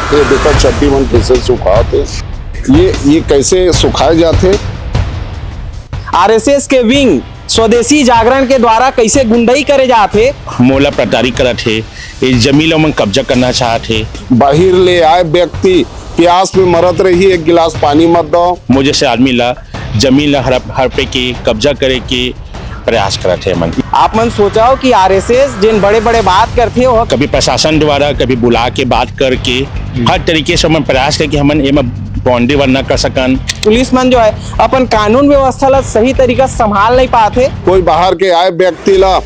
ये देखो चड्डी मन कैसे सुखाते, ये कैसे सुखाए जाते। आरएसएस के विंग स्वदेशी जागरण के द्वारा कैसे गुंडई करे जाते, मोला प्रताड़ित करत है, ये जमीन में कब्जा करना चाहते। बाहर ले आए व्यक्ति प्यास में मरत रही, एक गिलास पानी मत दो। मुझे से आदमी ला जमीन ला हड़पे के कब्जा करे के प्रयास करत है। मन आप मन सोचाओ कि आरएसएस जिन बड़े बड़े बात करते हो, कभी प्रशासन द्वारा कभी बुला के बात करके हर तरीके से हम प्रयास करके हम बाउंड्री वन न कर सकन। पुलिस मन जो है अपन कानून व्यवस्था ला सही तरीका से संभाल नहीं पाते। कोई बाहर के आए व्यक्ति ला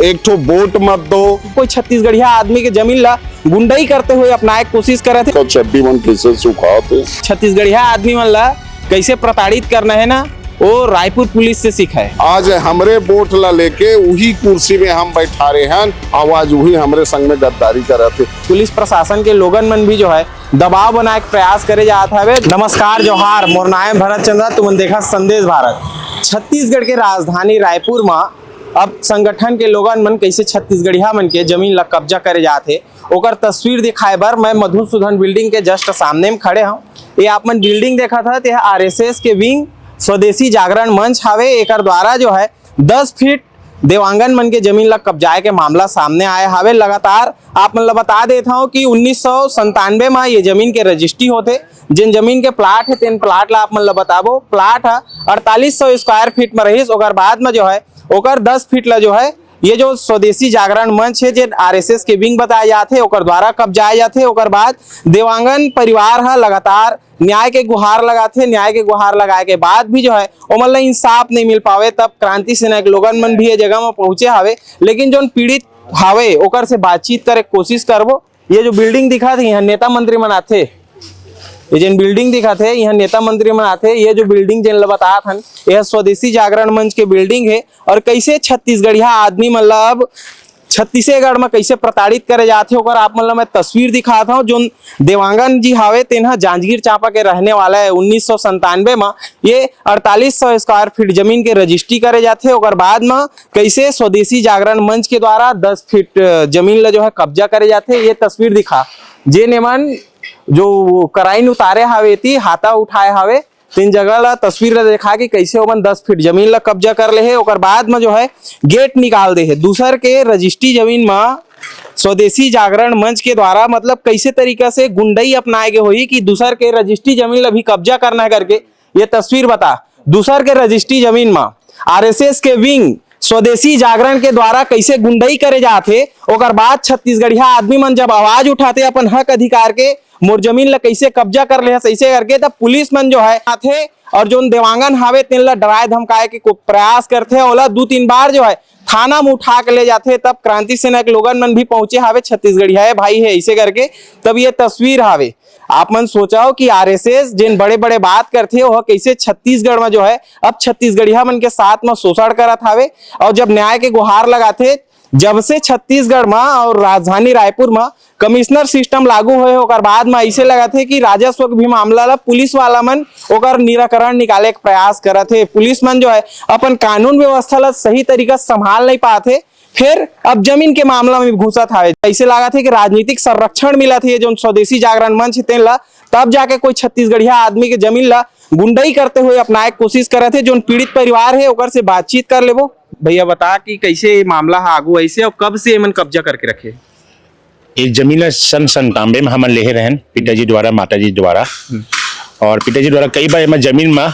एक ठो वोट मत दो। कोई छत्तीसगढ़िया आदमी के जमीन ला गुंडई करते हुए अपनाए के कोशिश करे थे। चड्डी मन कैसे सुखाते, छत्तीसगढ़िया आदमी मन ला कैसे प्रताड़ित करना है ना, वो रायपुर पुलिस से सीखा है। आज हमरे वोट ला लेके वही कुर्सी में हम बैठा रहे हैं, आवाज वही हमरे संग में गद्दारी करते। पुलिस प्रशासन के लोगन मन भी जो है दबाव बनाए के प्रयास करे जाता है। नमस्कार, जोहार, मोर नाम भरत चंद्रा, तुमन देखा संदेश भारत। छत्तीसगढ़ के राजधानी रायपुर में अब संगठन के लोगन मन कैसे छत्तीसगढ़िया मन के जमीन ला कब्जा करे जाते, ओकर तस्वीर दिखाए बर मैं मधुसूदन बिल्डिंग के जस्ट सामने में खड़े हूँ। ये आप मन बिल्डिंग देखा था, यह आरएसएस के विंग स्वदेशी जागरण मंच हावे। एकर द्वारा जो है 10 फीट देवांगन मन के जमीन ला कब्जाए के मामला सामने आए हावे। लगातार आप मन ला बता देता हूँ कि 1997 में ये जमीन के रजिस्ट्री होते। जिन जमीन के प्लाट है तेन प्लाट ला आप मन ला बताबो। प्लाट है 4800 स्क्वायर फीट में रहीस। ओकर बाद में जो है ओकर 10 फीट ला जो है ये जो स्वदेशी जागरण मंच है, जो आरएसएस के विंग बताए जाते, ओकर द्वारा कब्जाए जाते। ओकर बाद देवांगन परिवार है लगातार न्याय के गुहार लगाते। न्याय के गुहार लगाए के बाद भी जो है ओमन ला इंसाफ नहीं मिल पावे। तब क्रांति सेना के लोगन मन भी ये जगह में पहुंचे हावे, लेकिन जो पीड़ित हावे ओकर से बातचीत करे कोशिश करबो। ये जो बिल्डिंग दिखा थी, यहाँ नेता मंत्री मन आते। ये जिन बिल्डिंग दिखा थे, यहाँ नेता मंत्री मन आते। ये जो बिल्डिंग जिन ला बताया था, यह स्वदेशी जागरण मंच के बिल्डिंग है। और कैसे छत्तीसगढ़िया आदमी मतलब छत्तीसगढ़ में कैसे प्रताड़ित करे जाते, ओकर आप मतलब मैं तस्वीर दिखाता हूँ। जो देवांगन जी हावे तेन जांजगीर चांपा के रहने वाला है। 1997 में ये 4800 स्क्वायर फीट जमीन के रजिस्ट्री करे जाते। ओकर बाद में कैसे स्वदेशी जागरण मंच के द्वारा 10 फीट जमीन ला जो है कब्जा करे जाते। ये तस्वीर दिखा जे नेमन जो कराइन उतारे हावे थी, हाथा उठाए हावे, तीन जगह ला तस्वीर ला देखा कि कैसे ओमन 10 फीट जमीन ला कब्जा कर ले है। ओकर बाद में जो है गेट निकाल दे है दूसर के रजिस्ट्री जमीन में। स्वदेशी जागरण मंच के द्वारा मतलब कैसे तरीका से गुंडई अपनाए गए हुई कि दूसर के रजिस्ट्री जमीन ला भी कब्जा करना है करके। ये तस्वीर बता दूसर के रजिस्ट्री जमीन में आरएसएस के विंग स्वदेशी जागरण के द्वारा कैसे गुंडई करे जाते। ओकर बाद छत्तीसगढ़िया आदमी मन जब आवाज उठाते अपन हक अधिकार के, मोर जमीन ला कैसे कब्जा कर ले ऐसे करके, तब पुलिस मन जो है आते और जो देवांगन हावे तेन ला डराए धमकाए के प्रयास करते। ओला 2-3 बार जो है थाना में उठा के ले जाते। तब क्रांति सेना के लोगन मन भी पहुंचे हावे, छत्तीसगढ़िया है भाई है ऐसे करके। तब ये तस्वीर हावे। आप मन सोचाओ कि आरएसएस जिन बड़े बड़े बात करते हो कैसे छत्तीसगढ़ में जो है अब छत्तीसगढ़िया मन के साथ में शोषण करत हावे। और जब न्याय के गुहार लगाते, जब से छत्तीसगढ़ में और राजधानी रायपुर में कमिश्नर सिस्टम लागू हुए, ओकर बाद में ऐसे लगा थे कि राजस्व भी मामला ला पुलिस वाला मन ओकर निराकरण निकाले के प्रयास करत थे। पुलिस मन जो है अपन कानून व्यवस्था ला सही तरीका से संभाल नहीं पाते। फिर अब जमीन के मामला में घुसत हावे। ऐसे लगा थे कि राजनीतिक संरक्षण मिला थे जो स्वदेशी जागरण मंच तेन ला, तब जाके कोई छत्तीसगढ़िया आदमी के जमीन ला गुंडई करते हुए अपनाए कोशिश करे थे। जो पीड़ित परिवार है ओकर से बातचीत कर लेबो। भैया बता कि कैसे मामला आगू ऐसे और कब से मन कब्जा करके रखे। ये जमीन सन 97 में हम ले रहन पिताजी द्वारा माताजी द्वारा। और पिताजी द्वारा कई बार मैं जमीन में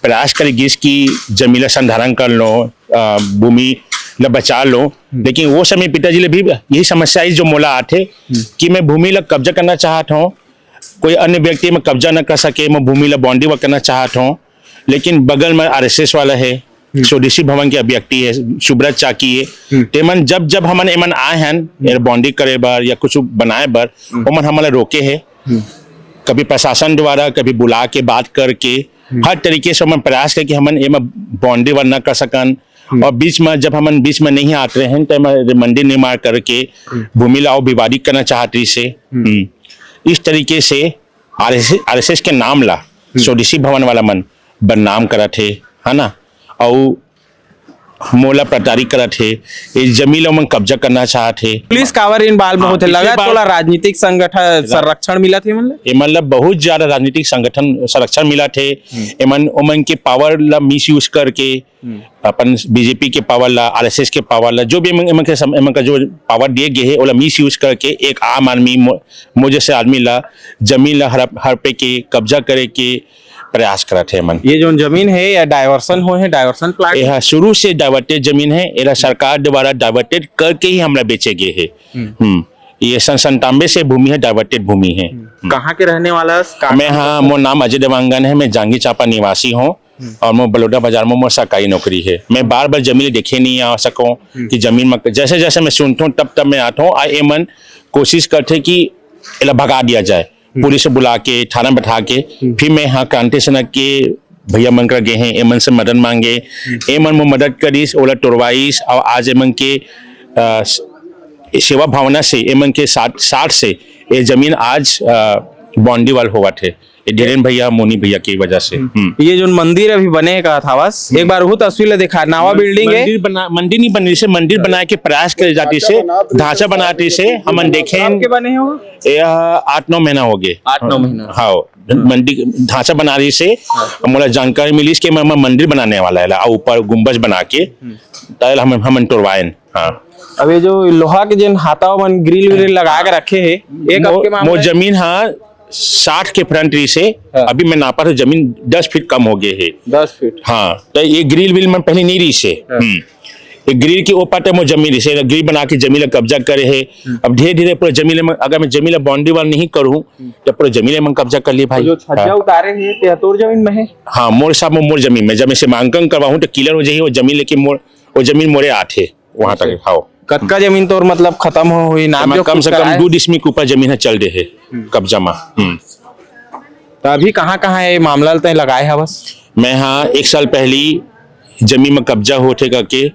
प्रयास करे गिस की जमीन संधारण कर लो, भूमि ल बचा लो। लेकिन वो समय पिताजी ले भी यही समस्या जो मोला आते कि मैं भूमि ला कब्जा करना चाहता हूँ, कोई अन्य व्यक्ति में कब्जा न कर सके। मैं भूमि ला बाउंड्री वर्क करना चाहता हूँ, लेकिन बगल में आरएसएस वाला है, स्वदेशी भवन के अभ्यर्थी है, सुब्रत चाकी है। तेमन जब हमन एमन आए हैं बाउंड्री करे बर या कुछ बनाए बर, ओमन हमला रोके है। कभी प्रशासन द्वारा कभी बुला के बात करके हर तरीके से हम प्रयास करके हमन एम बाउंड्री वन न कर सकन। और बीच में जब हम बीच में नहीं आते हैं तो मंदिर निर्माण करके भूमि ला विवादित करना चाहते से। इस तरीके से आरएसएस के नाम ला स्वदेशी भवन वाला मन बदनाम करा थे, है ना। और मोला प्रताड़ित करत थे, ये जमीन मन कब्जा करना चाहते। पुलिस कावर इन बाल में हाँ, होते पिछले लगा बार- थोड़ा राजनीतिक संगठन संरक्षण मिला थे मतलब ये मतलब बहुत ज्यादा राजनीतिक संगठन संरक्षण मिला थे। एमन ओमन के पावर ला मिस यूज करके अपन बीजेपी के पावर ला, आरएसएस के पावर ला, जो भी एमन का जो पावर दिए गए है ओला मिस यूज करके एक आम आदमी मुझे से आदमी ला जमीन ला हड़पे के कब्जा करे के प्रयास करत है मन। ये जो जमीन है या डाइवर्सन हो है डाइवर्सन प्लाट यह शुरू से डाइवर्टेड जमीन है, एरा सरकार द्वारा डाइवर्टेड करके ही हमरा बेचे गए है। ये सन 97 से भूमि है, डाइवर्टेड भूमि है। कहाँ के रहने वाला मैं हाँ, मोर नाम अजय देवांगन है, मैं जांगी चांपा निवासी हूँ और मैं बड़ौदा बाजार में मोर सरकारी नौकरी है। मैं बार बार जमीन देखे नहीं आ सकूं कि जमीन में जैसे जैसे मैं सुनता हूँ तब मैं आता हूँ। आई एमन कोशिश करते कि इला भगा दिया जाए, पुलिस से बुला के थाना बैठा के। फिर मैं यहाँ क्रांति सेना के भैया मन कर गए हैं, एमन से मदद मांगे, एमन में मदद करीस, ओला तोड़वाईस और आज एमन के सेवा भावना से एमन के साथ से ये जमीन आज बाउंड्री वाल हुआ थे, ये धीरेन भैया मोनी भैया की वजह से। ये जो मंदिर अभी बने का था बस एक बार वो तस्वीर देखा, नवा बिल्डिंग है। मंदिर नहीं बन रही से, मंदिर बना के प्रयास करे जाती से, ढांचा बनाती से हम देखे के बने हो 8-9 महीना हो गए। 8-9 महीना हाँ, मंदिर ढांचा बना रही से मुझे जानकारी मिली कि मैं मंदिर बनाने वाला है और ऊपर गुम्बज बना के ताल हम तोड़वाएं। हाँ, अब ये जो लोहा के जिन हाथा मन ग्रिल विल लगा के रखे है एक आपके वो मामले जमीन हाँ 60 के फ्रंट री से अभी मैं नापा था जमीन 10 फीट कम हो गए है। 10 फीट हाँ, तो ये ग्रिल विल में पहले नहीं रही से ये ग्रिल के ऊपर तक जमीन से ग्रिल बना के जमीन कब्जा करे है। अब धीरे धीरे पूरा जमीन में अगर मैं जमीन बाउंड्री वाल नहीं करूँ तो पूरा जमीन में कब्जा कर लिए भाई। जो छज्जा उतारे हैं 73 जमीन में है। हाँ, मोर साहब मोर जमीन में जब मैं सीमांकन करवाऊँ तो क्लियर हो जाए वो जमीन, लेकिन वो जमीन मोरे आठे वहां तक। हाँ, कतका जमीन तो मतलब खत्म हो हुई नाम जो कम से कम 2 डिसमिल के ऊपर जमीन है चल रहे है कब्जा में। तो अभी कहाँ कहाँ है मामला तय लगाए है बस। मैं हाँ 1 साल पहली जमीन में कब्जा होते करके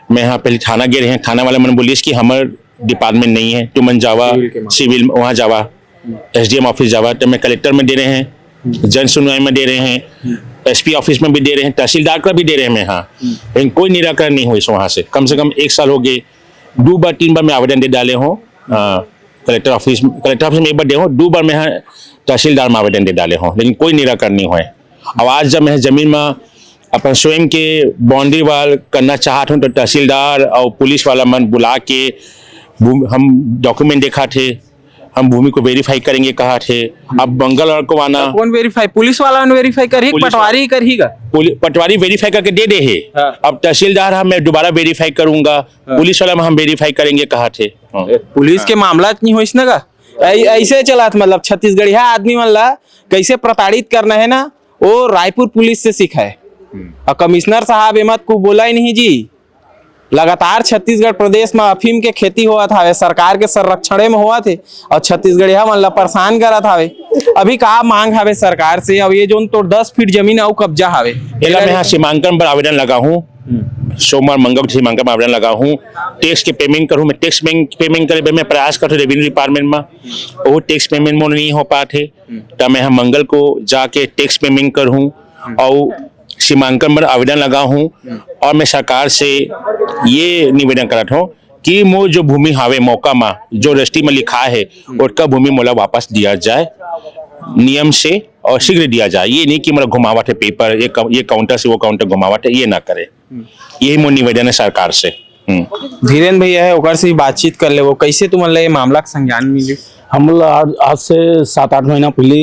मैं यहाँ पहले थाना गए रहे हैं। थाना वाले मैंने बोलिए कि हमारे डिपार्टमेंट नहीं है, तुमन जावा सिविल वहाँ जावा, एसडीएम ऑफिस जावा। तो मैं कलेक्टर में दे रहे हैं, जन सुनवाई में दे रहे हैं, एसपी ऑफिस में भी दे रहे हैं, तहसीलदार का भी दे रहे हैं मैं हाँ, लेकिन कोई निराकरण नहीं हुई वहाँ से। कम 1 साल हो गए, 2 बार 3 बार मैं आवेदन दे डाले हूँ कलेक्टर ऑफिस में 1 बार दे हूँ, 2 बार मैं तहसीलदार में आवेदन दे डाले हूँ, लेकिन कोई निराकरण नहीं हुए। अब आज जब मैं जमीन में अपन स्वयं के बाउंड्री वाल करना चाहता हूँ तो तहसीलदार और पुलिस वाला मन बुला के हम डॉक्यूमेंट देखा थे, हम भूमि को वेरीफाई करेंगे कहा थे। अब मंगलवार को आना, कौन वेरीफाई? पुलिस वाला ने वेरीफाई करी, पटवारी ही करेगा। पटवारी वेरीफाई करके दे दे है। हाँ। अब तहसीलदार मैं दोबारा वेरीफाई करूंगा, पुलिस वाला में हम वेरीफाई करेंगे कहा थे। पुलिस के मामला नहीं हो इसने का ऐसे चला था, मतलब छत्तीसगढ़िया आदमी मन ला कैसे प्रताड़ित करना है ना, वो रायपुर पुलिस से सीखा है। और कमिश्नर साहब एमत को बोला ही नहीं जी। लगातार छत्तीसगढ़ प्रदेश में अफीम के खेती हुआ था, सरकार के संरक्षण में हुआ थे और छत्तीसगढ़िया मन ला परेशान करा था। अभी का मांग हवे सरकार से? अब ये जो तो 10 फीट जमीन और कब्जा हवे, मैं यहाँ सीमांकन पर आवेदन लगा हूँ, सोमवार मंगल सीमांकन में आवेदन लगा हूँ। टैक्स के पेमेंट करूँ, मैं टैक्स पेमेंट करे मैं प्रयास करता रेवेन्यू डिपार्टमेंट में, वो टैक्स पेमेंट में नहीं हो पाते। तो मैं मंगल को जाके टैक्स पेमेंट करूँ और सीमांकन पर आवेदन लगा हूँ। और मैं सरकार से ये निवेदन करता हूँ कि मो जो भूमि हावे मौका में जो रजिस्ट्री में लिखा है उसका भूमि मोला वापस दिया जाए नियम से और शीघ्र दिया जाए। ये नहीं कि मतलब घुमावट है पेपर, ये काउंटर से वो काउंटर घुमावट है, ये ना करे। यही मोर निवेदन है सरकार से। धीरेन भैया है ओकर से बातचीत कर ले, वो कैसे तुमन ये मामला का संज्ञान मिली? हम लोग आज से 7-8 महीना पहले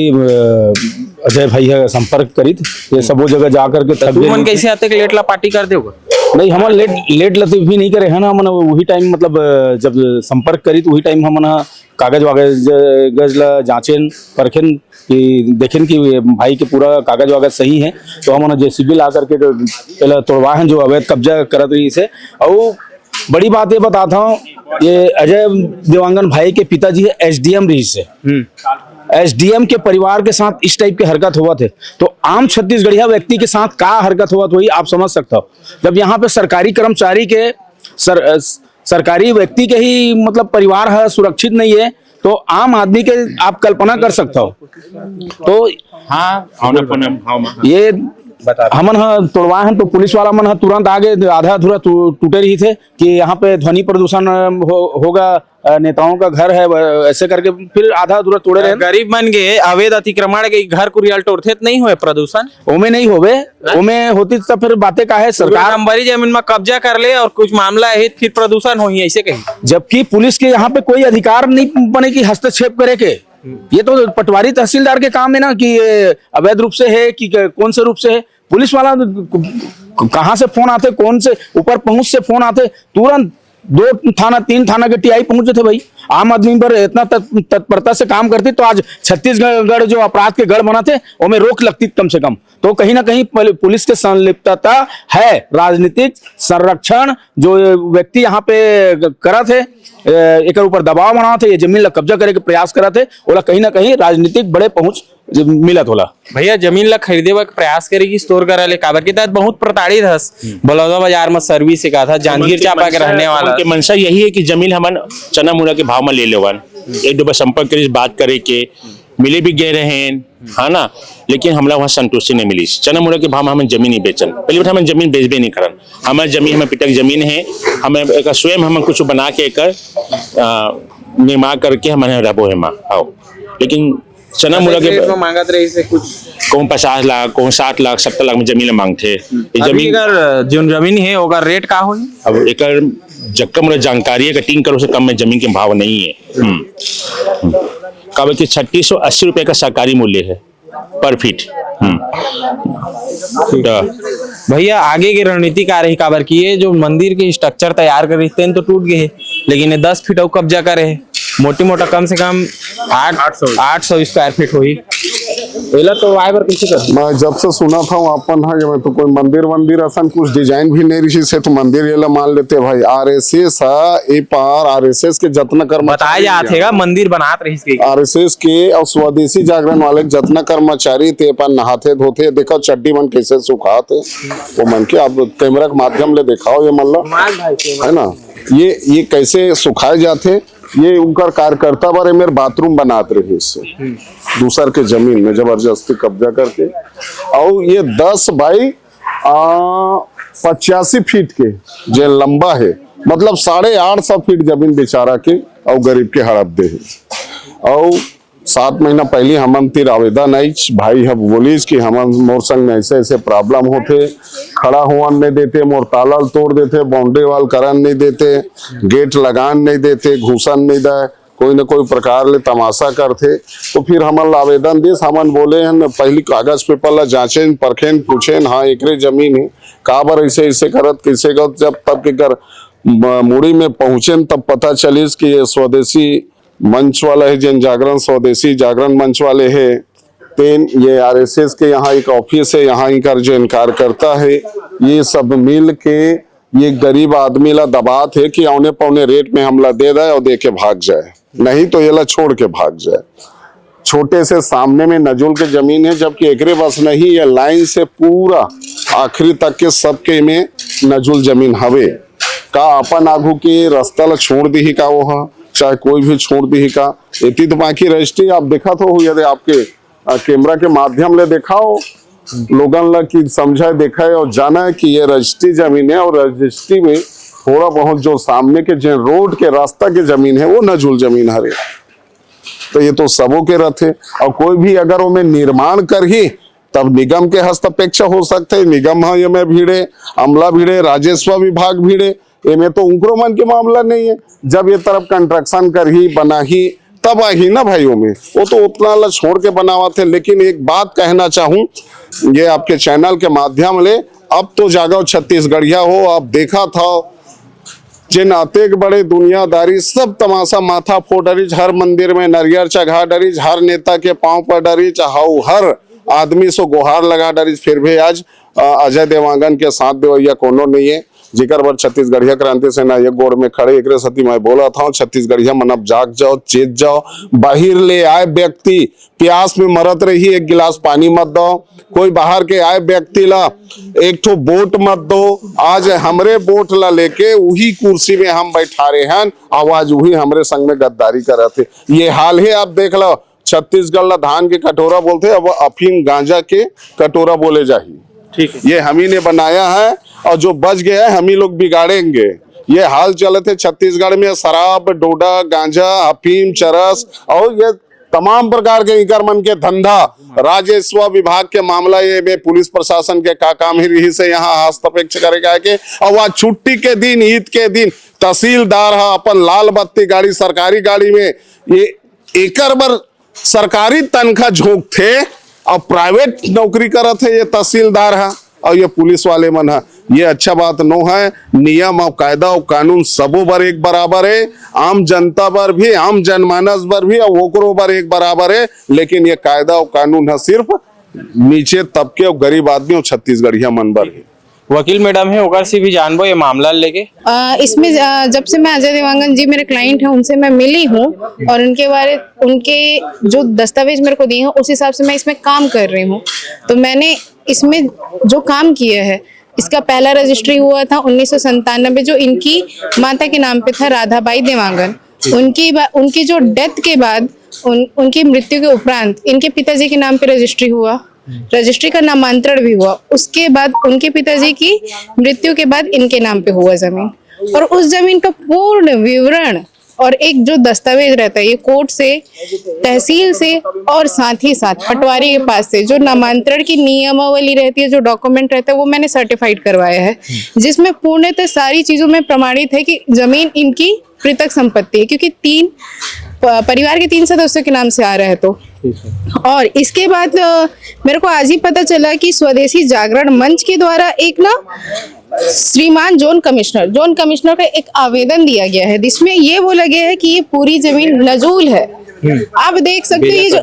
अजय भाई है संपर्क करी ये सब वो जगह जा करके तब तुमन कैसे आते कि लेट ला पार्टी कर दोगे? नहीं, हम लेट लतीफ भी नहीं करे है ना। हम वही टाइम मतलब जब संपर्क करी तो वही टाइम हम कागज वागज ला जांचेन परखेन कि देखें कि भाई के पूरा कागज वागज सही है। तो हम जेसीबी ला करके पहले तोड़वा है जो अवैध कब्जा करत रही से। और बड़ी बात ये बताता हूँ, ये अजय देवांगन भाई के पिताजी है एसडीएम रही से। एसडीएम के परिवार के साथ इस टाइप के हरकत हुआ थे तो आम छत्तीसगढ़िया व्यक्ति के साथ का हरकत हुआ तो वही आप समझ सकते हो। जब यहाँ पे सरकारी कर्मचारी के सरकारी व्यक्ति के ही मतलब परिवार है सुरक्षित नहीं है तो आम आदमी के आप कल्पना कर सकते हो। तो हाँ, ये बता दो। हमन ह तोड़वाए हैं तो पुलिस वाला मन ह तुरंत आगे आधा अधूरा टूटे रही थे कि यहाँ पे ध्वनि प्रदूषण होगा, नेताओं का घर है, ऐसे करके फिर आधा अधूरा तोड़े रहे। गरीब मन के अवैध अतिक्रमण के घर को रियल तोड़ते तो नहीं हुए प्रदूषण, ओमे नहीं होवे, ओमे होती तो फिर बातें का है सरकार नंबरी जमीन में कब्जा कर ले और कुछ मामला है फिर प्रदूषण हो ही ऐसे कहीं। जबकि पुलिस के यहाँ पे कोई अधिकार नहीं बने कि हस्तक्षेप करे के। ये तो पटवारी तहसीलदार के काम है ना कि ये अवैध रूप से है कि कौन से रूप से है। पुलिस वाला कहाँ से फोन आते, कौन से ऊपर पहुंच से फोन आते, तुरंत 2 थाना 3 थाना के टीआई पहुंचे थे भाई। आम आदमी पर इतना तत्परता से काम करती तो आज छत्तीसगढ़ जो अपराध के गढ़ बना थे उनमें रोक लगती कम से कम। तो कहीं ना कहीं पुलिस के संलिप्तता है। राजनीतिक संरक्षण जो व्यक्ति यहाँ पे करा थे, एक ऊपर दबाव बना थे, ये जमीन ला कब्जा करे के प्रयास करा थे, ओला कहीं ना कहीं राजनीतिक बड़े पहुंच मिलत होला। भैया जमीन ला खरीदे वक्त प्रयास करेगी स्टोर करा ले काबर के तहत बहुत प्रताड़ित हस बलौदा बाजार में सर्विस का था, जांजगीर चांपा के रहने वाला के मंशा यही है कि जमीन हमन चना मुड़ा के भाव में ले लेवन, एक दो बार संपर्क करी, बात करे के मिले भी गए रहे है ना, लेकिन हमला वहाँ संतुष्टि नहीं मिली। चना मुड़ा के भाव में हमें जमीन नहीं बेचन, पहली बार हमें जमीन बेचबे नहीं करन। हमारे जमीन हमें पिता की जमीन है, हमें एक स्वयं हम कुछ बना के एक निर्माण करके हमारे रबो है माँ आओ। लेकिन चना मुड़ा के मांगत रही से कुछ कौन 50 लाख, कौन 60 लाख 70 लाख में जमीन मांगते। जमीन जो जमीन है ओकर रेट का होई? अब एक जक्का मुझे जानकारी है कि 3 करोड़ से कम में जमीन के भाव नहीं है। कब कि 3680 रुपए का सरकारी मूल्य है पर फीट। भैया आगे की रणनीति क्या रही काबर की ये जो मंदिर के स्ट्रक्चर तैयार कर रही तो टूट गए, लेकिन ये 10 फीट कब्जा करे मोटी मोटा कम से कम 800 स्क्वायर फीट हुई। तो मैं जब से सुना था अपन है मैं तो कोई मंदिर असन कुछ डिजाइन भी नहीं रही से तो मंदिर ये मान लेते भाई। आरएसएस है पार, आरएसएस के जतना बताया जाते है मंदिर बनात रही आरएसएस के और स्वदेशी जागरण वाले जतना कर्मचारी थे पर नहाते धोते, देखो चड्डी मन कैसे सुखाते वो मन के आप कैमरा के माध्यम ले दिखाओ ये मतलब है ना, ये कैसे सुखाए जाते। ये उनका कार्यकर्ता बारे मेरे बाथरूम बनाते रहे इससे दूसर के जमीन में जबरदस्ती कब्जा करके। और ये 10 बाई 85 फीट के जो लंबा है, मतलब 850 फीट जमीन बेचारा के और गरीब के हड़प दे है। और 7 महीना पहले हम तिर आवेदन आई भाई हम बोलीस कि हम मोर संग में ऐसे ऐसे प्रॉब्लम होते, खड़ा हुआ नहीं देते, मोर ताला तोड़ देते, बाउंड्री वाल करन नहीं देते, गेट लगान नहीं देते, घुसन नहीं दे, कोई न कोई प्रकार ले तमाशा करते। तो फिर हमन आवेदन दिस, हमन बोले हैं पहली कागज पेपर ला जांचे परखेन पूछेन हाँ एकरे जमीन है का बर ऐसे ऐसे करत कैसे करत। जब तब के कर मुड़ी में पहुंचे तब पता चलिस कि ये स्वदेशी मंच वाला है, जन जागरण स्वदेशी जागरण मंच वाले है। तेन ये आरएसएस के यहाँ एक ऑफिस है, यहाँ इनका जो इनकार करता है, ये सब मिल के ये गरीब आदमी ला दबात है कि औने पौने रेट में हमला दे दे और दे के भाग जाए, नहीं तो ये ला छोड़ के भाग जाए। छोटे से सामने में नजुल के जमीन है, जबकि एकरे बस नहीं, ये लाइन से पूरा आखिरी तक के सबके में नजुल जमीन हवे। का अपन आगू के रास्ता ला छोड़ दी ही का वो चाहे कोई भी छोड़ दी ही का इतनी तो बाकी रजिस्ट्री आप देखा तो हो, यदि आपके कैमरा के माध्यम ले दिखाओ लोगन ला कि समझाए देखा है और जाना है कि ये रजिस्ट्री जमीन है और रजिस्ट्री में थोड़ा बहुत जो सामने के जो रोड के रास्ता के जमीन है वो नजुल जमीन हरे। तो ये तो सबों के रहते और कोई भी अगर वो में निर्माण कर ही तब निगम के हस्तक्षेप हो सकते है। निगम है ये में भीड़े, अमला भीड़े, राजस्व विभाग भीड़े, इनमें तो उनको मन के मामला नहीं है। जब ये तरफ कंस्ट्रक्शन कर ही बना ही तब आई ना भाइयों में, वो तो उतना ला छोड़ के बनावा थे। लेकिन एक बात कहना चाहूं ये आपके चैनल के माध्यम ले, अब तो जागो छत्तीसगढ़िया हो, अब देखा था जिन अतेक बड़े दुनियादारी सब तमाशा माथा फोड़ डरीज, हर मंदिर में नरियर चढ़ा डरीज, हर नेता के पांव पर डरीज, हर आदमी से गुहार लगा डरीज, फिर भी आज अजय देवांगन के साथ देवैया कोनो नहीं है। जिकर बर छत्तीसगढ़िया क्रांति सेना ये गोड़ में खड़े एक सती मैं बोला था छत्तीसगढ़िया मन अब जाग जाओ, चेत जाओ। बाहर ले आए व्यक्ति प्यास में मरत रही, एक गिलास पानी मत दो। कोई बाहर के आए व्यक्ति ला एक ठो वोट मत दो। आज हमरे वोट ला लेके वही कुर्सी में हम बैठा रहे हैं, आवाज वही हमरे संग में गद्दारी कर थे। ये हाल है आप देख लो, छत्तीसगढ़ ला धान के कटोरा बोलते अब अफीम गांजा के कटोरा बोले जाही। ठीक है। ये हम ही ने बनाया है और जो बच गया है हम ही लोग बिगाड़ेंगे। ये हाल चले थे छत्तीसगढ़ में, शराब, डोडा, गांजा, अफीम, चरस और ये तमाम प्रकार के इकर मन के धंधा, राजस्व विभाग के मामला ये में पुलिस प्रशासन के का काम ही रही से यहाँ हस्तक्षेप करेगा के। और वह छुट्टी के दिन, ईद के दिन तहसीलदार है अपन लाल बत्ती गाड़ी, सरकारी गाड़ी में ये एकर बर सरकारी तनख्वाह झोंक थे और प्राइवेट नौकरी करत है ये तहसीलदार है और ये पुलिस वाले मन है। ये अच्छा बात नो है। नियम और कायदा और कानून सबों बर एक बराबर है, आम जनता बर भी, आम जनमानस बर भी और ओकरो बर एक बराबर है। लेकिन ये कायदा और कानून है सिर्फ नीचे तबके और गरीब आदमी और छत्तीसगढ़िया मन बर है। वकील मैडम है ओकर से भी जानबो ये मामला लेके। इसमें जब से मैं अजय देवांगन जी मेरे क्लाइंट हैं उनसे मैं मिली हूँ और उनके जो दस्तावेज मेरे को दिए हैं उस हिसाब से मैं इसमें काम कर रही हूँ। तो मैंने इसमें जो काम किया है, इसका पहला रजिस्ट्री हुआ था 1997, जो इनकी माता के नाम पे था, राधाबाई देवांगन। उनकी जो डेथ के बाद उनकी मृत्यु के उपरांत इनके पिताजी के नाम पे रजिस्ट्री हुआ, रजिस्ट्री का नामांतरण भी हुआ। उसके बाद उनके पिताजी की मृत्यु के बाद इनके नाम पे हुआ जमीन, और उस जमीन का पूर्ण विवरण और एक जो दस्तावेज रहता है ये कोर्ट से, तहसील से और साथ ही साथ पटवारी के पास से जो नामांतरण की नियमावली रहती है, जो डॉक्यूमेंट रहता है वो मैंने सर्टिफाइड करवाया है, जिसमें पूर्णतः सारी चीजों में प्रमाणित है कि जमीन इनकी पृथक संपत्ति है, क्योंकि परिवार के 3 सदस्यों के नाम से आ रहा है। तो और इसके बाद मेरे को आज ही पता चला कि स्वदेशी जागरण मंच के द्वारा एक ना श्रीमान जोन कमिश्नर का एक आवेदन दिया गया है, जिसमें ये बोला गया है कि ये पूरी जमीन नजूल है। आप देख सकते हैं ये जो,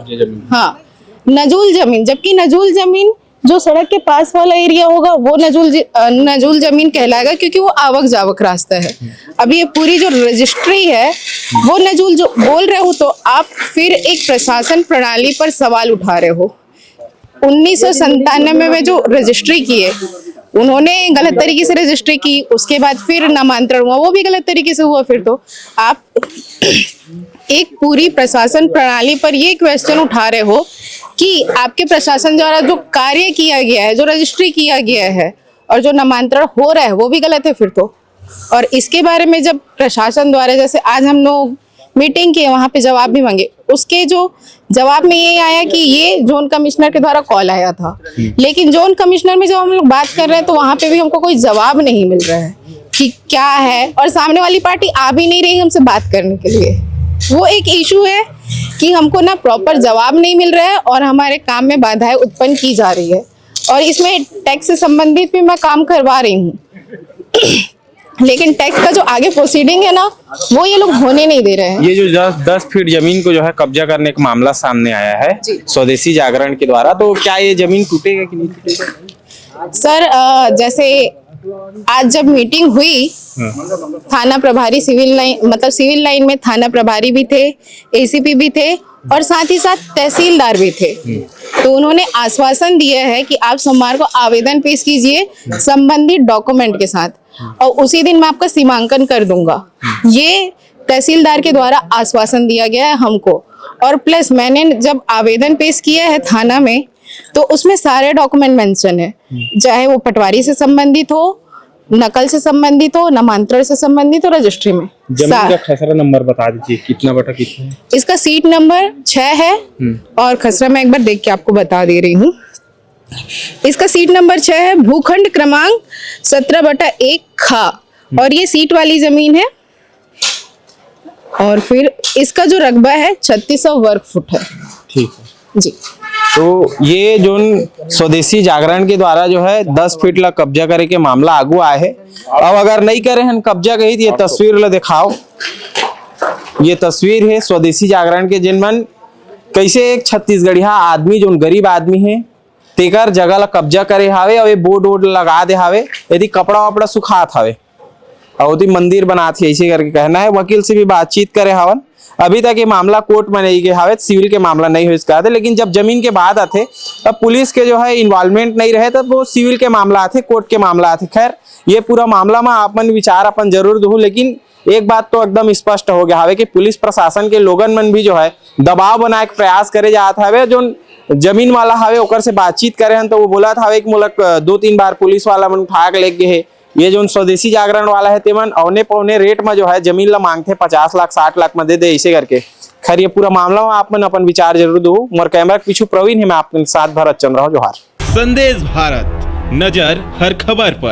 हाँ, नजूल जमीन, जबकि नजूल जमीन जो सड़क के पास वाला एरिया होगा वो नजूल जमीन कहलाएगा, क्योंकि वो आवक जावक रास्ता है। अब ये पूरी जो रजिस्ट्री है वो नजूल जो बोल रहे हो, तो आप फिर एक प्रशासन प्रणाली पर सवाल उठा रहे हो। 1997 में जो रजिस्ट्री की है उन्होंने गलत तरीके से रजिस्ट्री की, उसके बाद फिर नामांतरण हुआ, वो भी गलत तरीके से हुआ। फिर तो आप एक पूरी प्रशासन प्रणाली पर ये क्वेश्चन उठा रहे हो कि आपके प्रशासन द्वारा जो कार्य किया गया है, जो रजिस्ट्री किया गया है और जो नामांतरण हो रहा है वो भी गलत है फिर तो। और इसके बारे में जब प्रशासन द्वारा, जैसे आज हम लोग मीटिंग किए, वहां पे जवाब भी मांगे, उसके जो जवाब में ये आया कि ये जोन कमिश्नर के द्वारा कॉल आया था, लेकिन जोन कमिश्नर में जब हम लोग बात कर रहे हैं तो वहां पे भी हमको कोई जवाब नहीं मिल रहा है कि क्या है, और सामने वाली पार्टी आ भी नहीं रही हमसे बात करने के लिए। वो एक इशू है कि हमको ना प्रॉपर जवाब नहीं मिल रहा है और हमारे काम में बाधाएं उत्पन्न की जा रही है, और इसमें टैक्स से संबंधित भी मैं काम करवा रही हूँ लेकिन टैक्स का जो आगे प्रोसीडिंग है ना वो ये लोग होने नहीं दे रहे हैं। ये जो 10 फीट जमीन को जो है कब्जा करने का मामला सामने आया है स्वदेशी जागरण के द्वारा, तो क्या ये जमीन टूटेगा कि नहीं टूटेगा? सर जैसे आज जब मीटिंग हुई, थाना प्रभारी सिविल लाइन में थाना प्रभारी भी थे, एसीपी भी थे और साथ ही साथ तहसीलदार भी थे। तो उन्होंने आश्वासन दिया है कि आप सोमवार को आवेदन पेश कीजिए संबंधित डॉक्यूमेंट के साथ और उसी दिन मैं आपका सीमांकन कर दूंगा। ये तहसीलदार के द्वारा आश्वासन दिया गया है हमको। और प्लस मैंने जब आवेदन पेश किया है थाना में तो उसमें सारे डॉक्यूमेंट मेंशन है, चाहे वो पटवारी से संबंधित हो, नकल से संबंधित हो, नामांतरण से संबंधित हो, रजिस्ट्री में। जमीन का खसरा नंबर बता दीजिए, कितना बटा कितना है? इसका सीट नंबर 6 है और खसरा मैं एक बार देख के आपको बता दे रही हूँ। इसका सीट नंबर 6 है, भूखंड क्रमांक 17/1 खा, और ये सीट वाली जमीन है। और फिर इसका जो रकबा है 3600 वर्ग फुट है। ठीक है जी। तो ये जो स्वदेशी जागरण के द्वारा जो है 10 फीट ला कब्जा करे के मामला आगू आए है। अब अगर नहीं करे हैं कब्जा कही तो ये तस्वीर ला दिखाओ। ये तस्वीर है स्वदेशी जागरण के, जिनमन कैसे एक छत्तीसगढ़िया आदमी जो गरीब आदमी है तेकर जगह ला कब्जा करे हावे और ये बोर्ड वोर्ड लगा दे हावे, यदि कपड़ा वपड़ा सुखात हावे और मंदिर बनाते ऐसे करके कहना है। वकील से भी बातचीत करे हावन, अभी तक ये मामला कोर्ट में नहीं गया हावे, सिविल के मामला नहीं हो इसका, लेकिन जब जमीन के बाद आते तब पुलिस के जो है इन्वॉल्वमेंट नहीं रहे तब वो सिविल के मामला आते, कोर्ट के मामला आते। खैर ये पूरा मामला में अपन विचार अपन जरूर दू, लेकिन एक बात तो एकदम स्पष्ट हो गया हावे कि पुलिस प्रशासन के लोगन मन भी जो है दबाव बनाए के प्रयास करे जात हावे, जो जमीन वाला हवे ओकर से बातचीत करे हन तो वो बोला था एक मुलक 2-3 बार पुलिस वाला मन उठा के लेके है। ये जो स्वदेशी जागरण वाला है तेमन औने पौने रेट में जो है जमीन ला मांगते 50 लाख 60 लाख में दे दे ऐसे करके। खैर ये पूरा मामला में आप मन अपन विचार जरूर दो। मोर कैमरा के पीछे प्रवीण है, मैं आपके साथ भरत चंद्र जोहार। संदेश भारत, नजर हर खबर पर।